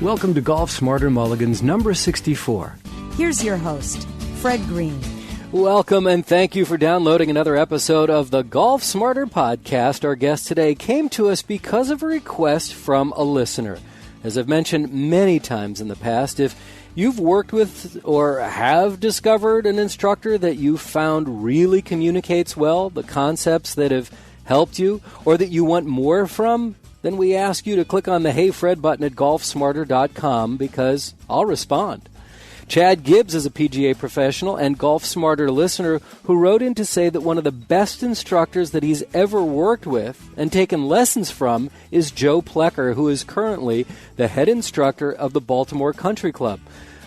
Welcome to Golf Smarter Mulligans number 64. Here's your host, Fred Green. Welcome and thank you for downloading another episode of the Golf Smarter podcast. Our guest today came to us because of a request from a listener. As I've mentioned many times in the past, if you've worked with or have discovered an instructor that you found really communicates well, the concepts that have helped you, or that you want more from, then we ask you to click on the Hey Fred button at golfsmarter.com because I'll respond. Chad Gibbs is a PGA professional and Golf Smarter listener who wrote in to say that one of the best instructors that he's ever worked with and taken lessons from is Joe Plecker, who is currently the head instructor of the Baltimore Country Club.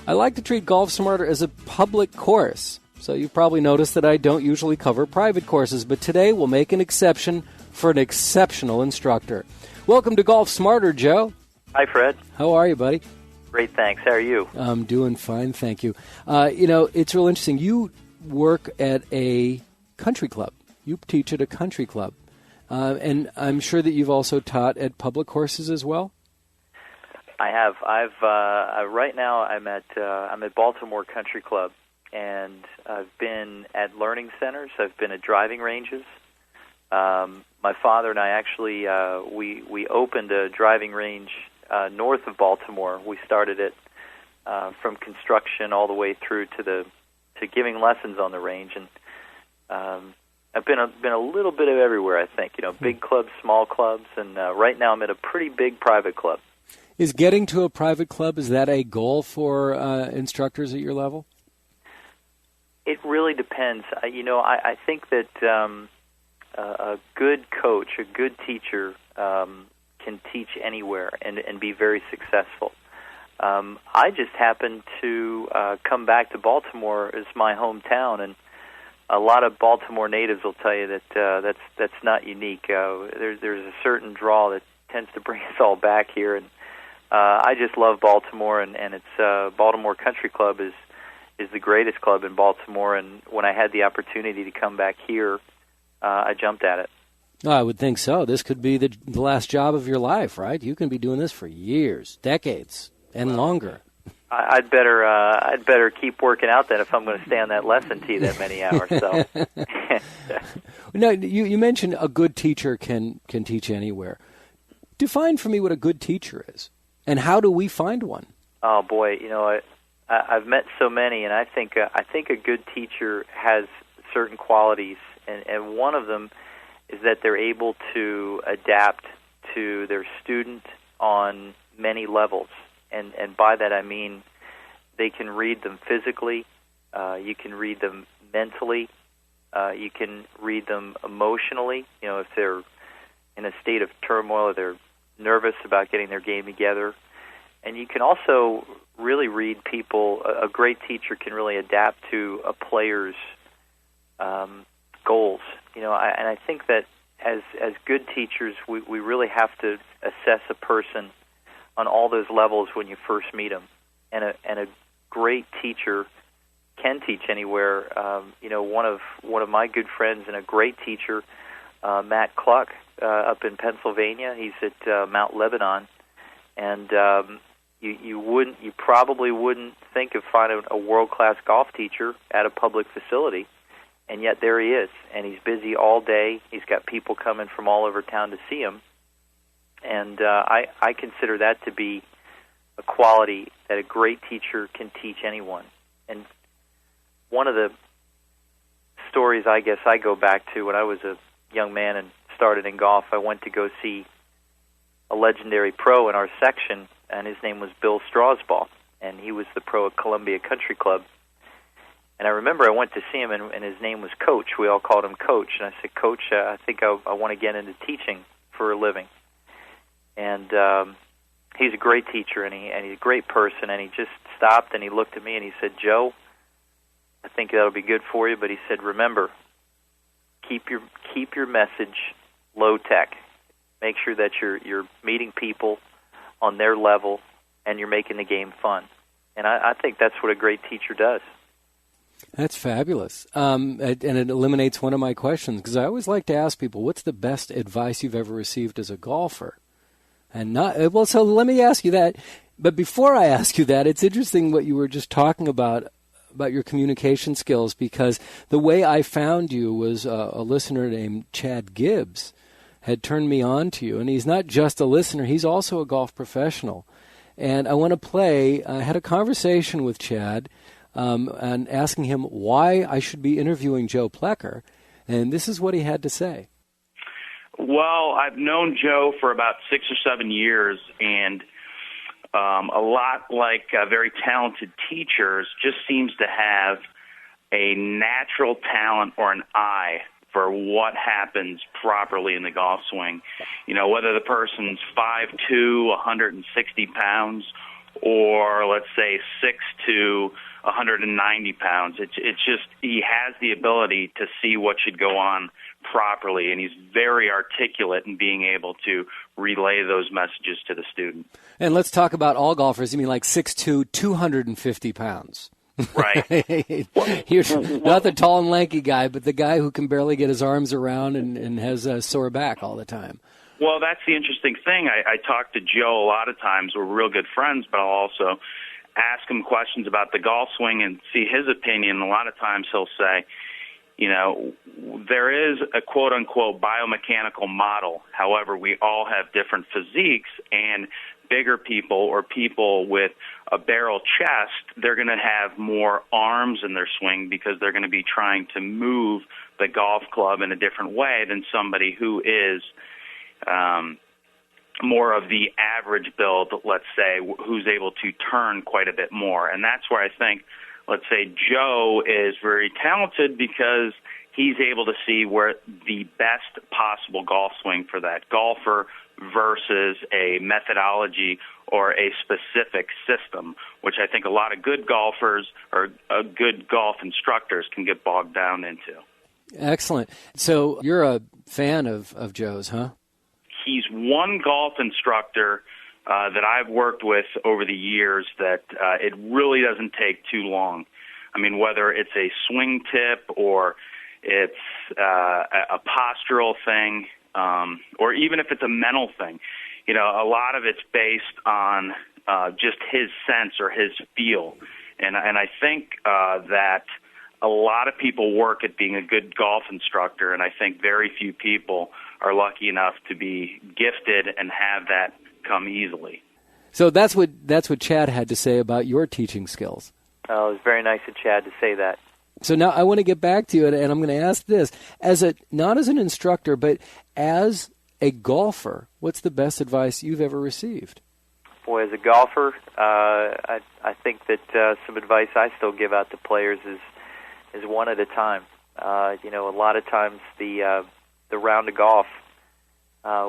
I like to treat Golf Smarter as a public course, so you've probably noticed that I don't usually cover private courses, but today we'll make an exception for an exceptional instructor. Welcome to Golf Smarter, Joe. Hi, Fred. How are you, buddy? Great, thanks. How are you? I'm doing fine, thank you. It's real interesting. You work at a country club. You teach at a country club. And I'm sure that you've also taught at public courses as well? I have. Right now I'm at Baltimore Country Club, and I've been at learning centers. I've been at driving ranges. My father and I actually we opened a driving range north of Baltimore. We started it from construction all the way through to giving lessons on the range, and I've been a little bit of everywhere. I think big clubs, small clubs, and right now I'm at a pretty big private club. Is getting to a private club, is that a goal for instructors at your level? It really depends. I think that a good coach, a good teacher, can teach anywhere and be very successful. I just happened to come back to Baltimore as my hometown, and a lot of Baltimore natives will tell you that that's not unique. There's a certain draw that tends to bring us all back here, and I just love Baltimore, and it's Baltimore Country Club is the greatest club in Baltimore, and when I had the opportunity to come back here, I jumped at it. Oh, I would think so. This could be the last job of your life, right? You can be doing this for years, decades, and longer. I'd better keep working out then if I'm going to stay on that lesson tee that many hours. So, no, you mentioned a good teacher can teach anywhere. Define for me what a good teacher is, and how do we find one? Oh boy, I've met so many, and I think a good teacher has certain qualities, and one of them is that they're able to adapt to their student on many levels. And by that I mean they can read them physically, you can read them mentally, you can read them emotionally, if they're in a state of turmoil or they're nervous about getting their game together. And you can also really read people. A great teacher can really adapt to a player's goals. And I think that as good teachers, we really have to assess a person on all those levels when you first meet them. And a great teacher can teach anywhere. One of my good friends and a great teacher, Matt Cluck, up in Pennsylvania. He's at Mount Lebanon, and you probably wouldn't think of finding a world-class golf teacher at a public facility. And yet there he is, and he's busy all day. He's got people coming from all over town to see him. And I consider that to be a quality that a great teacher can teach anyone. And one of the stories I guess I go back to when I was a young man and started in golf, I went to go see a legendary pro in our section, and his name was Bill Strasbaugh, and he was the pro at Columbia Country Club. And I remember I went to see him, and his name was Coach. We all called him Coach. And I said, Coach, I think I want to get into teaching for a living. And he's a great teacher, and he's a great person. And he just stopped, and he looked at me, and he said, Joe, I think that'll be good for you. But he said, remember, keep your message low tech. Make sure that you're meeting people on their level, and you're making the game fun. And I think that's what a great teacher does. That's fabulous. And it eliminates one of my questions, because I always like to ask people, what's the best advice you've ever received as a golfer? And so let me ask you that. But before I ask you that, it's interesting what you were just talking about your communication skills, because the way I found you was a listener named Chad Gibbs had turned me on to you. And he's not just a listener, he's also a golf professional. And I want to play, I had a conversation with Chad and asking him why I should be interviewing Joe Plecker. And this is what he had to say. Well, I've known Joe for about 6 or 7 years, and a lot like very talented teachers, just seems to have a natural talent or an eye for what happens properly in the golf swing. You know, whether the person's 5'2", 160 pounds, or let's say 6'2", 190 pounds. It's just he has the ability to see what should go on properly, and he's very articulate in being able to relay those messages to the student. And let's talk about all golfers. You mean like 6'2", 250 pounds. Right. You're not the tall and lanky guy, but the guy who can barely get his arms around and has a sore back all the time. Well, that's the interesting thing. I talk to Joe a lot of times. We're real good friends, but I'll also ask him questions about the golf swing and see his opinion. A lot of times he'll say, you know, there is a quote-unquote biomechanical model. However, we all have different physiques, and bigger people or people with a barrel chest, they're going to have more arms in their swing because they're going to be trying to move the golf club in a different way than somebody who is more of the average build, let's say, who's able to turn quite a bit more. And that's where I think, let's say, Joe is very talented because he's able to see where the best possible golf swing for that golfer versus a methodology or a specific system, which I think a lot of good golfers or good golf instructors can get bogged down into. Excellent. So you're a fan of Joe's, huh? He's one golf instructor that I've worked with over the years that it really doesn't take too long. I mean, whether it's a swing tip or it's a postural thing, or even if it's a mental thing, you know, a lot of it's based on just his sense or his feel. And I think that a lot of people work at being a good golf instructor, and I think very few people are lucky enough to be gifted and have that come easily. So that's what Chad had to say about your teaching skills. Oh, it was very nice of Chad to say that. So now I want to get back to you, and I'm going to ask this. Not as an instructor, but as a golfer, what's the best advice you've ever received? Boy, as a golfer, I think that some advice I still give out to players is one at a time. You know, a lot of times the round of golf,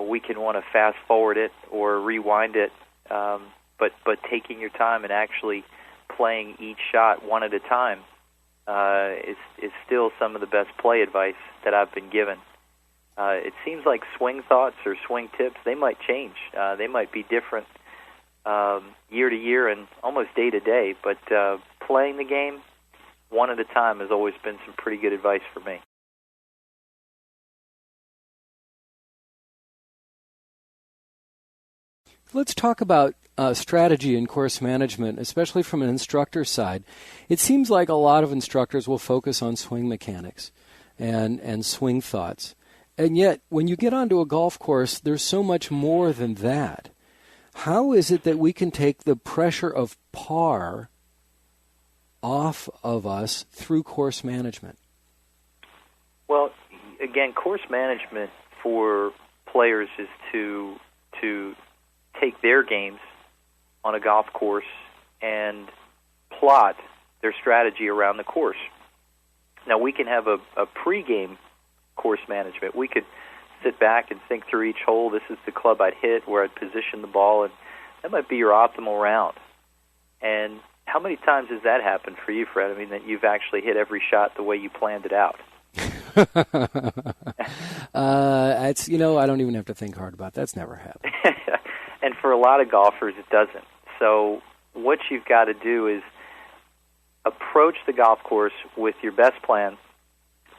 we can want to fast forward it or rewind it, but taking your time and actually playing each shot one at a time is still some of the best play advice that I've been given. It seems like swing thoughts or swing tips, they might change. They might be different year to year and almost day to day, but playing the game one at a time has always been some pretty good advice for me. Let's talk about strategy and course management, especially from an instructor side. It seems like a lot of instructors will focus on swing mechanics and swing thoughts. And yet, when you get onto a golf course, there's so much more than that. How is it that we can take the pressure of par off of us through course management? Well, again, course management for players is to take their games on a golf course and plot their strategy around the course. Now, we can have a pregame course management. We could sit back and think through each hole. This is the club I'd hit, where I'd position the ball, and that might be your optimal round. And how many times has that happened for you, Fred? I mean, that you've actually hit every shot the way you planned it out? It's, I don't even have to think hard about that. That's never happened. And for a lot of golfers, it doesn't. So what you've got to do is approach the golf course with your best plan,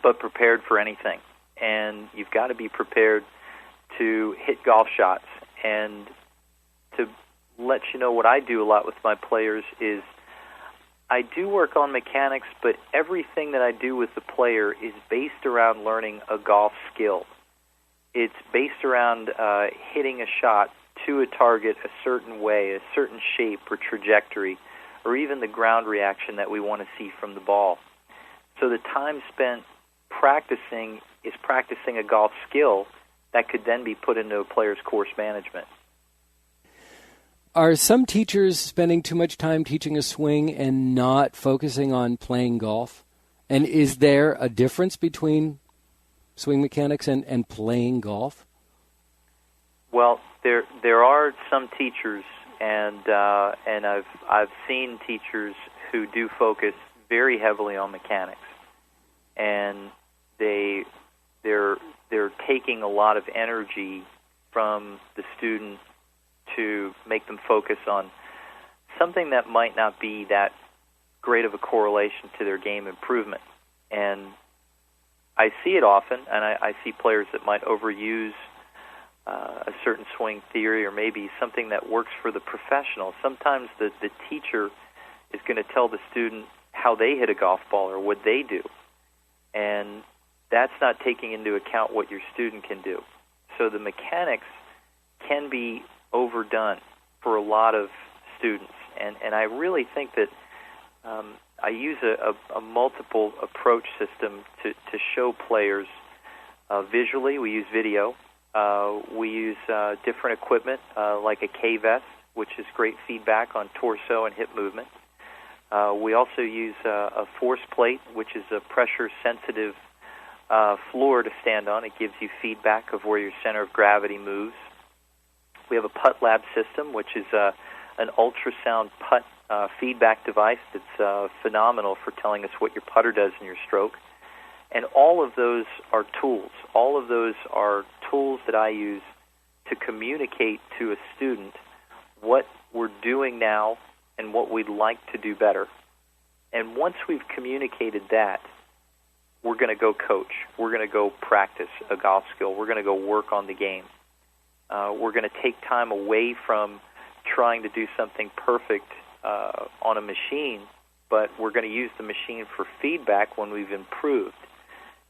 but prepared for anything. And you've got to be prepared to hit golf shots and to let you know what I do a lot with my players is I do work on mechanics, but everything that I do with the player is based around learning a golf skill. It's based around hitting a shot to a target a certain way, a certain shape or trajectory, or even the ground reaction that we want to see from the ball. So the time spent practicing is practicing a golf skill that could then be put into a player's course management. Are some teachers spending too much time teaching a swing and not focusing on playing golf? And is there a difference between swing mechanics and playing golf? Well, there are some teachers, and I've seen teachers who do focus very heavily on mechanics, and they're taking a lot of energy from the student to make them focus on something that might not be that great of a correlation to their game improvement. And I see it often, and I see players that might overuse a certain swing theory or maybe something that works for the professional. Sometimes the teacher is going to tell the student how they hit a golf ball or what they do, and that's not taking into account what your student can do. So the mechanics can be overdone for a lot of students, and I really think that I use a multiple approach system to show players visually. We use video. We use different equipment like a K-vest, which is great feedback on torso and hip movement. We also use a force plate, which is a pressure-sensitive floor to stand on. It gives you feedback of where your center of gravity moves. We have a Putt Lab System, which is an ultrasound putt feedback device that's phenomenal for telling us what your putter does in your stroke. And all of those are tools. All of those are tools that I use to communicate to a student what we're doing now and what we'd like to do better. And once we've communicated that, we're going to go coach. We're going to go practice a golf skill. We're going to go work on the game. We're going to take time away from trying to do something perfect on a machine, but we're going to use the machine for feedback when we've improved,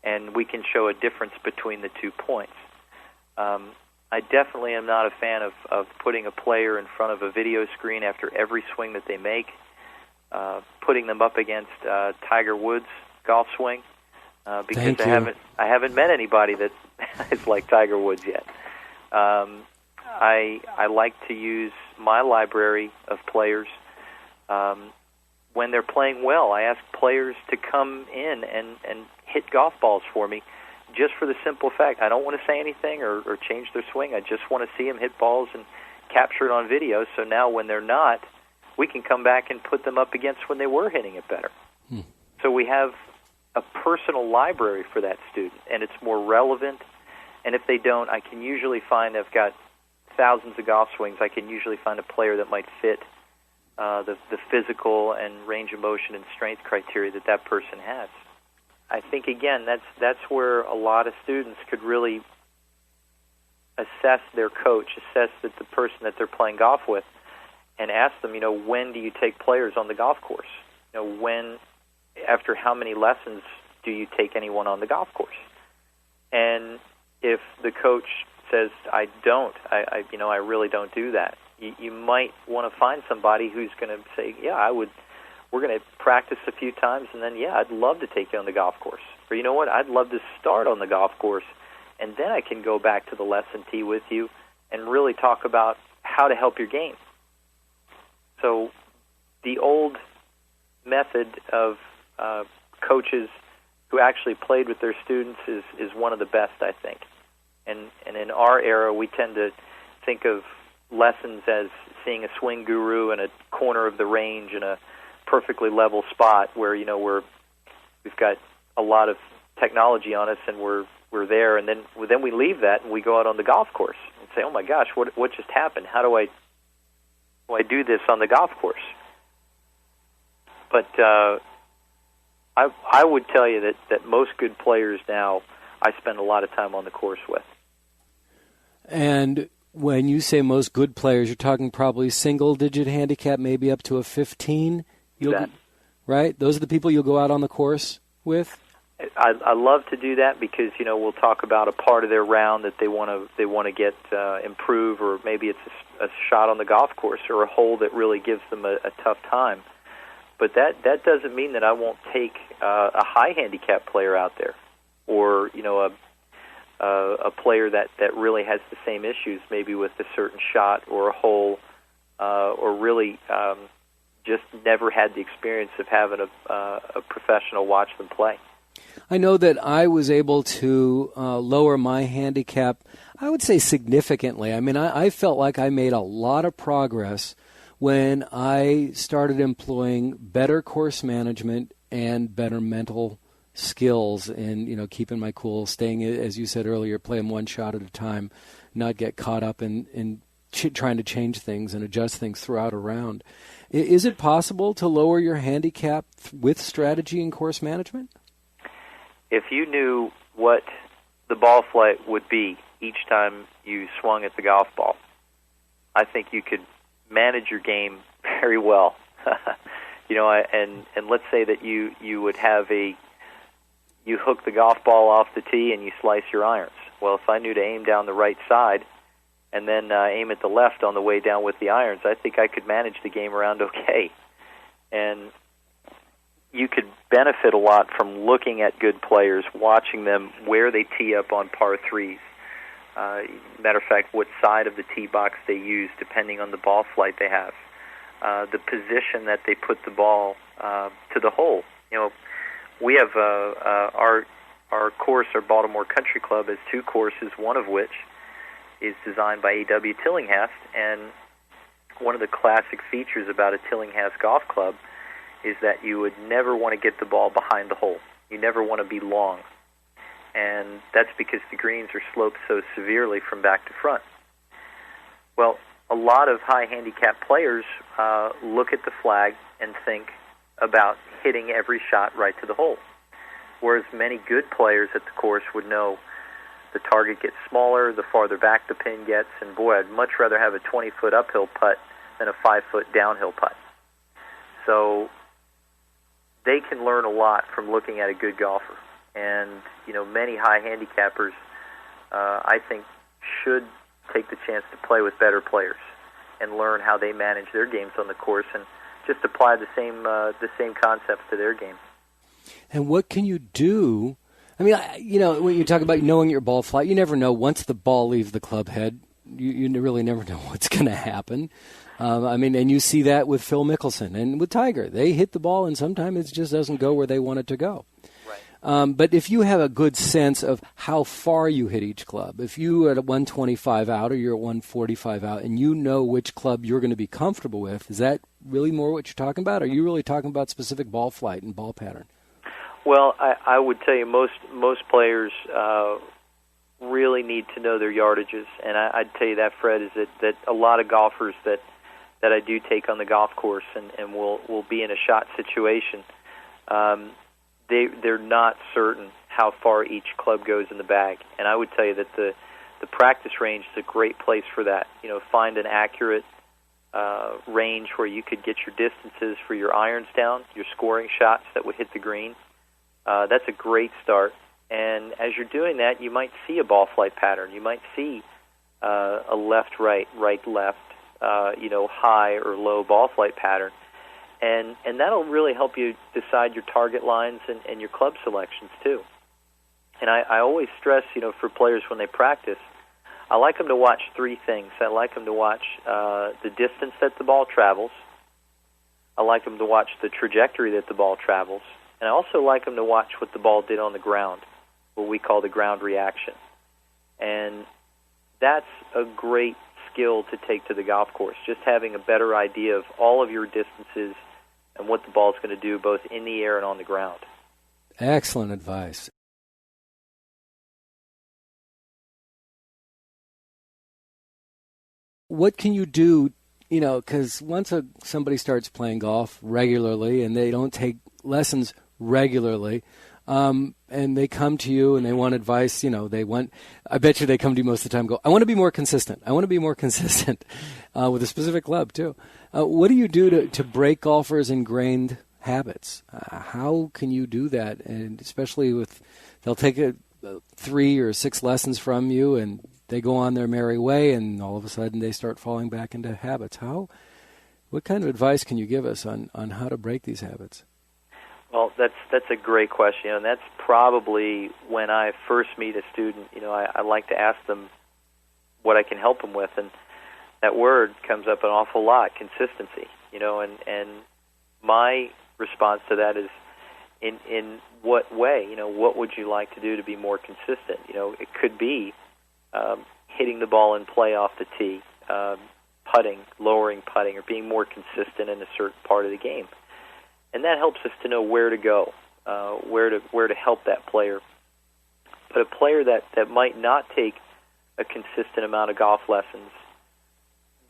and we can show a difference between the 2 points. I definitely am not a fan of putting a player in front of a video screen after every swing that they make, putting them up against Tiger Woods' golf swing, because I haven't met anybody that is like Tiger Woods yet. I like to use my library of players when they're playing well. I ask players to come in and hit golf balls for me just for the simple fact I don't want to say anything or change their swing. I just want to see them hit balls and capture it on video, so now when they're not, we can come back and put them up against when they were hitting it better. So we have a personal library for that student, and it's more relevant. And if they don't, I can usually find, I've got thousands of golf swings, I can usually find a player that might fit the physical and range of motion and strength criteria that person has. I think, again, that's where a lot of students could really assess their coach, assess that the person that they're playing golf with, and ask them, when do you take players on the golf course? When, after how many lessons do you take anyone on the golf course? And if the coach says, I don't, I really don't do that, you might want to find somebody who's going to say, yeah, we're going to practice a few times, and then, yeah, I'd love to take you on the golf course. Or, you know what, I'd love to start on the golf course, and then I can go back to the lesson tee with you and really talk about how to help your game. So the old method of coaches who actually played with their students is one of the best, I think. And in our era, we tend to think of lessons as seeing a swing guru in a corner of the range in a perfectly level spot where, we've got a lot of technology on us and we're there, and then we leave that and we go out on the golf course and say, oh my gosh, what just happened? How do I do this on the golf course? But I would tell you that most good players now I spend a lot of time on the course with. And when you say most good players, you're talking probably single-digit handicap, maybe up to a 15? Right? Those are the people you'll go out on the course with? I love to do that because, we'll talk about a part of their round that they want to get improve, or maybe it's a shot on the golf course or a hole that really gives them a tough time. But that doesn't mean that I won't take a high handicap player out there, or a player that really has the same issues, maybe with a certain shot or a hole, or really just never had the experience of having a professional watch them play. I know that I was able to lower my handicap, I would say significantly. I mean, I felt like I made a lot of progress when I started employing better course management and better mental skills and, keeping my cool, staying, as you said earlier, play them one shot at a time, not get caught up in trying to change things and adjust things throughout a round. Is it possible to lower your handicap with strategy and course management? If you knew what the ball flight would be each time you swung at the golf ball, I think you could manage your game very well. And let's say that you would have you hook the golf ball off the tee and you slice your irons. Well, if I knew to aim down the right side and then aim at the left on the way down with the irons, I think I could manage the game around okay. And you could benefit a lot from looking at good players, watching them where they tee up on par threes. Matter of fact, what side of the tee box they use, depending on the ball flight they have. The position that they put the ball to the hole. We have our course, our Baltimore Country Club, has two courses, one of which is designed by A.W. Tillinghast, and one of the classic features about a Tillinghast golf club is that you would never want to get the ball behind the hole. You never want to be long. And that's because the greens are sloped so severely from back to front. Well, a lot of high handicap players look at the flag and think about hitting every shot right to the hole, whereas many good players at the course would know the target gets smaller the farther back the pin gets, and boy, I'd much rather have a 20-foot uphill putt than a 5-foot downhill putt. So they can learn a lot from looking at a good golfer. And, many high handicappers, I think, should take the chance to play with better players and learn how they manage their games on the course and just apply the same concepts to their game. And what can you do? I mean, when you talk about knowing your ball flight, you never know. Once the ball leaves the club head, you really never know what's going to happen. And you see that with Phil Mickelson and with Tiger. They hit the ball, and sometimes it just doesn't go where they want it to go. Right. But if you have a good sense of how far you hit each club, if you are at 125 out or you're at 145 out, and you know which club you're going to be comfortable with, is that really more what you're talking about? Or are you really talking about specific ball flight and ball pattern? Well, I would tell you most players really need to know their yardages, and I'd tell you that, Fred, is that a lot of golfers that I do take on the golf course and will be in a shot situation, they're not certain how far each club goes in the bag. And I would tell you that the practice range is a great place for that. Find an accurate range where you could get your distances for your irons down, your scoring shots that would hit the green. That's a great start. And as you're doing that, you might see a ball flight pattern. You might see a left-right, right-left, high or low ball flight pattern. And that'll really help you decide your target lines and your club selections, too. And I always stress, for players when they practice, I like them to watch three things. I like them to watch the distance that the ball travels. I like them to watch the trajectory that the ball travels. And I also like them to watch what the ball did on the ground, what we call the ground reaction. And that's a great skill to take to the golf course, just having a better idea of all of your distances and what the ball's going to do both in the air and on the ground. Excellent advice. What can you do, because once somebody starts playing golf regularly and they don't take lessons regularly, and they come to you and they want advice. I bet you they come to you most of the time and go, I want to be more consistent. I want to be more consistent with a specific club too. What do you do to break golfers' ingrained habits? How can you do that? And especially they'll take 3 or 6 lessons from you and they go on their merry way and all of a sudden they start falling back into habits. What kind of advice can you give us on how to break these habits? Well, that's a great question, and that's probably when I first meet a student. I like to ask them what I can help them with, and that word comes up an awful lot: consistency. And my response to that is, in what way? What would you like to do to be more consistent? It could be hitting the ball in play off the tee, putting, lowering putting, or being more consistent in a certain part of the game. And that helps us to know where to go, where to help that player. But a player that might not take a consistent amount of golf lessons,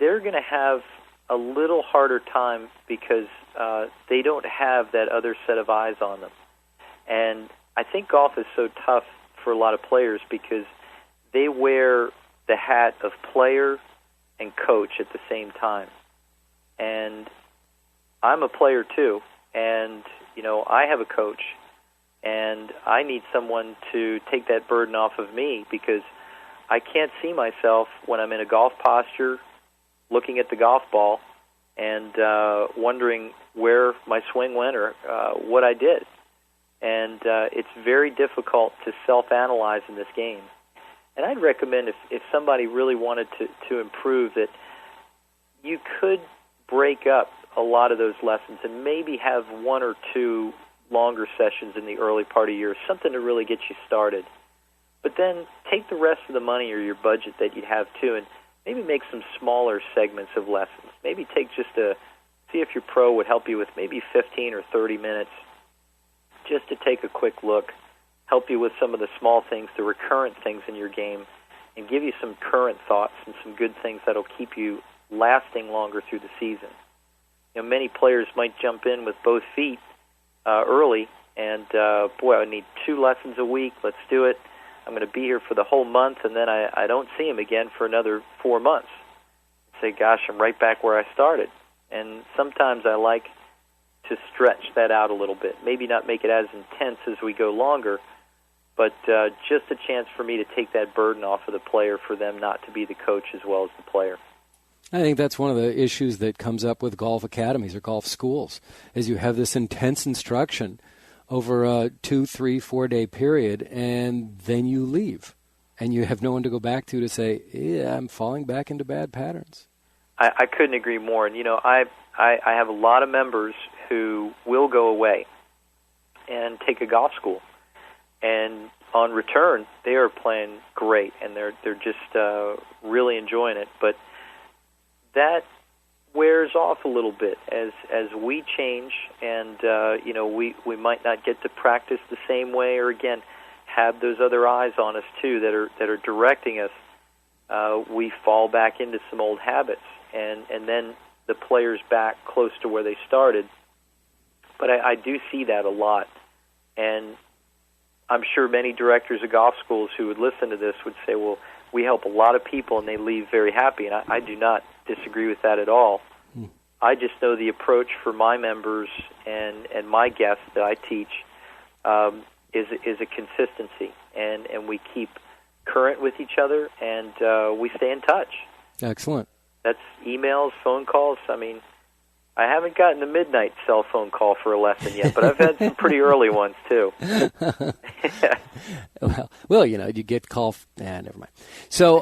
they're going to have a little harder time because they don't have that other set of eyes on them. And I think golf is so tough for a lot of players because they wear the hat of player and coach at the same time. And I'm a player too. And, I have a coach, and I need someone to take that burden off of me because I can't see myself when I'm in a golf posture looking at the golf ball and wondering where my swing went or what I did. And it's very difficult to self-analyze in this game. And I'd recommend if somebody really wanted to improve that you could break up a lot of those lessons and maybe have 1 or 2 longer sessions in the early part of the year, something to really get you started. But then take the rest of the money or your budget that you have too and maybe make some smaller segments of lessons. Maybe take see if your pro would help you with maybe 15 or 30 minutes just to take a quick look, help you with some of the small things, the recurrent things in your game, and give you some current thoughts and some good things that'll keep you lasting longer through the season. Many players might jump in with both feet early, and I need 2 lessons a week. Let's do it. I'm going to be here for the whole month, and then I don't see him again for another 4 months. Say, gosh, I'm right back where I started. And sometimes I like to stretch that out a little bit. Maybe not make it as intense as we go longer, but just a chance for me to take that burden off of the player for them not to be the coach as well as the player. I think that's one of the issues that comes up with golf academies or golf schools, is you have this intense instruction over a 2, 3, 4 day period, and then you leave, and you have no one to go back to say, yeah, I'm falling back into bad patterns. I couldn't agree more. And, I have a lot of members who will go away and take a golf school, and on return, they are playing great, and they're just really enjoying it. But that wears off a little bit as we change, and we might not get to practice the same way, or again have those other eyes on us too that are directing us. We fall back into some old habits, and then the player's back close to where they started. But I do see that a lot, and I'm sure many directors of golf schools who would listen to this would say, well, we help a lot of people and they leave very happy, and I do not disagree with that at all. I just know the approach for my members and my guests that I teach is a consistency, and we keep current with each other, and we stay in touch. Excellent. That's emails, phone calls. I mean, I haven't gotten a midnight cell phone call for a lesson yet, but I've had some pretty early ones too. Well, you get call. Never mind. So,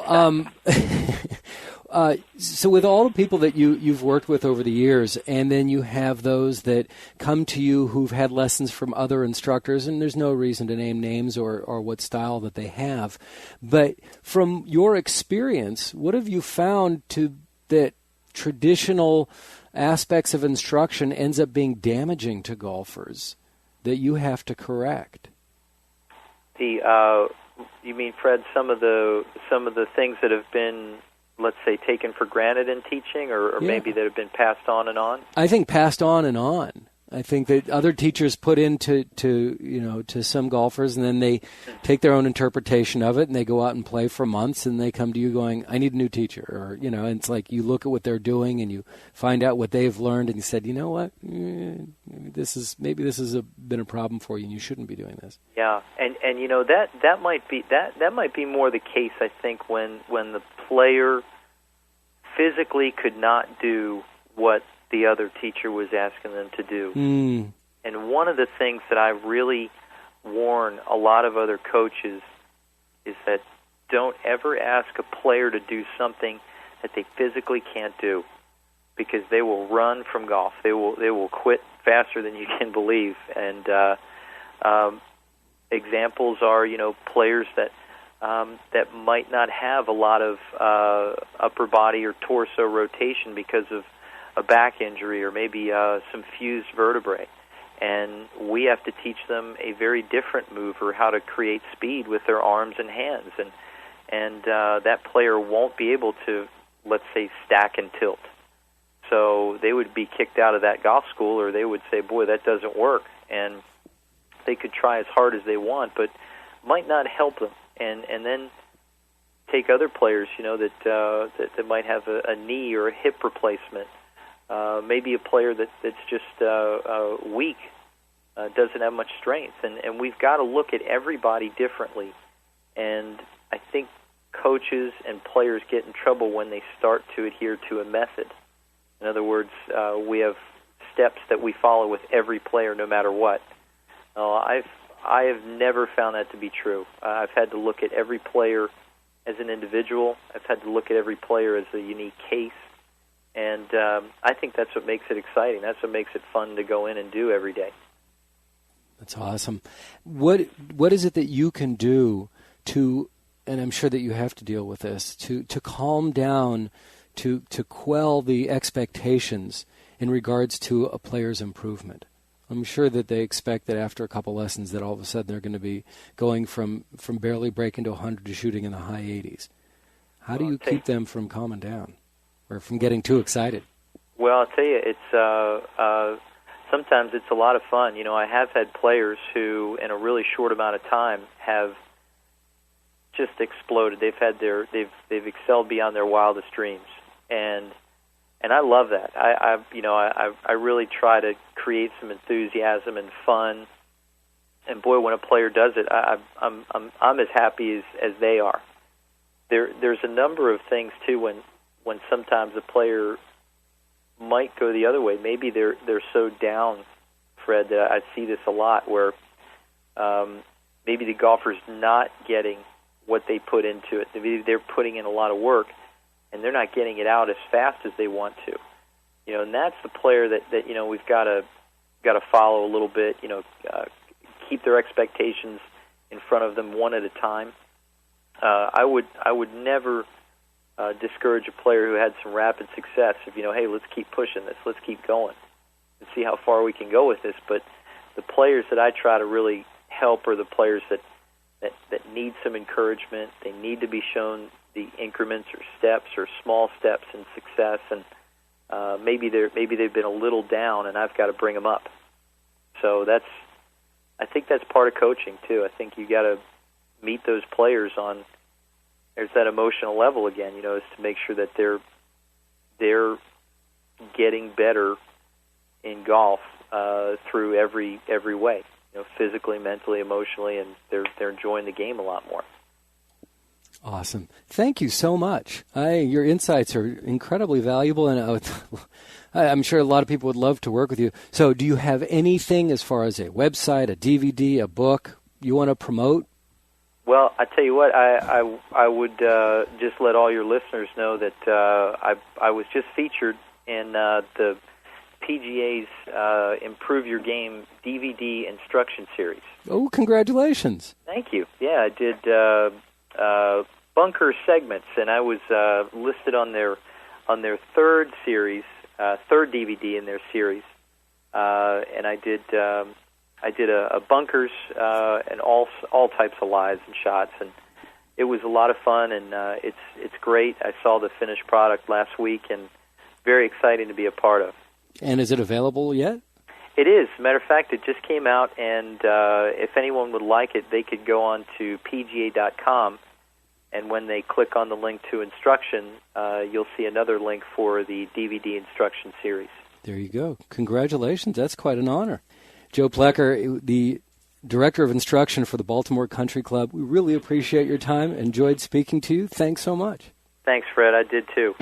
so with all the people that you've worked with over the years, and then you have those that come to you who've had lessons from other instructors, and there's no reason to name names or what style that they have, but from your experience, what have you found that traditional aspects of instruction ends up being damaging to golfers that you have to correct? You mean, Fred, some of the things that have been, let's say, taken for granted in teaching, or maybe that have been passed on and on? I think passed on and on. I think that other teachers put into to some golfers, and then they take their own interpretation of it, and they go out and play for months, and they come to you going, "I need a new teacher," or and it's like you look at what they're doing, and you find out what they've learned, and you said, "You know what? Maybe this has been a problem for you, and you shouldn't be doing this." Yeah, and that might be more the case. I think when the player physically could not do what the other teacher was asking them to do. And one of the things that I really warn a lot of other coaches is that don't ever ask a player to do something that they physically can't do, because they will run from golf. They will quit faster than you can believe. And examples are players that might not have a lot of upper body or torso rotation because of a back injury or maybe some fused vertebrae, and we have to teach them a very different move or how to create speed with their arms and hands, and that player won't be able to, let's say, stack and tilt. So they would be kicked out of that golf school, or they would say, "Boy, that doesn't work," and they could try as hard as they want, but might not help them. And then take other players, that might have a knee or a hip replacement. Maybe a player that's just weak, doesn't have much strength. And we've got to look at everybody differently. And I think coaches and players get in trouble when they start to adhere to a method. In other words, we have steps that we follow with every player no matter what. I have never found that to be true. I've had to look at every player as an individual. I've had to look at every player as a unique case. And I think that's what makes it exciting. That's what makes it fun to go in and do every day. That's awesome. What is it that you can do to, and I'm sure that you have to deal with this, to calm down, to quell the expectations in regards to a player's improvement? I'm sure that they expect that after a couple lessons that all of a sudden they're going to be going from barely breaking to 100 to shooting in the high 80s. How do you keep them from calming down or from getting too excited? Well, I'll tell you, it's sometimes it's a lot of fun. I have had players who, in a really short amount of time, have just exploded. They've excelled beyond their wildest dreams, and I love that. I really try to create some enthusiasm and fun. And boy, when a player does it, I'm as happy as they are. There's a number of things too when sometimes a player might go the other way. Maybe they're so down, Fred, that I see this a lot, where maybe the golfer's not getting what they put into it. Maybe they're putting in a lot of work, and they're not getting it out as fast as they want to. And that's the player that we've got to follow a little bit. Keep their expectations in front of them one at a time. I would never discourage a player who had some rapid success. If hey, let's keep pushing this, let's keep going, and see how far we can go with this. But the players that I try to really help are the players that need some encouragement. They need to be shown the increments or steps or small steps in success, and maybe they've been a little down, and I've got to bring them up. So I think that's part of coaching too. I think you got to meet those players on there's that emotional level again. Is to make sure that they're getting better in golf through every way. Physically, mentally, emotionally, and they're enjoying the game a lot more. Awesome. Thank you so much. Your insights are incredibly valuable, and I'm sure a lot of people would love to work with you. So do you have anything as far as a website, a DVD, a book you want to promote? Well, I tell you what, I would just let all your listeners know that I was just featured in the PGA's Improve Your Game DVD instruction series. Oh, congratulations. Thank you. Yeah, I did bunker segments, and I was listed on their third DVD in their series, and I did a bunkers and all types of lies and shots, and it was a lot of fun, and it's great. I saw the finished product last week, and very exciting to be a part of. And is it available yet? It is. As a matter of fact, it just came out, and if anyone would like it, they could go on to PGA.com, and when they click on the link to instruction, you'll see another link for the DVD instruction series. There you go. Congratulations. That's quite an honor. Joe Plecker, the Director of Instruction for the Baltimore Country Club, we really appreciate your time. Enjoyed speaking to you. Thanks so much. Thanks, Fred. I did too.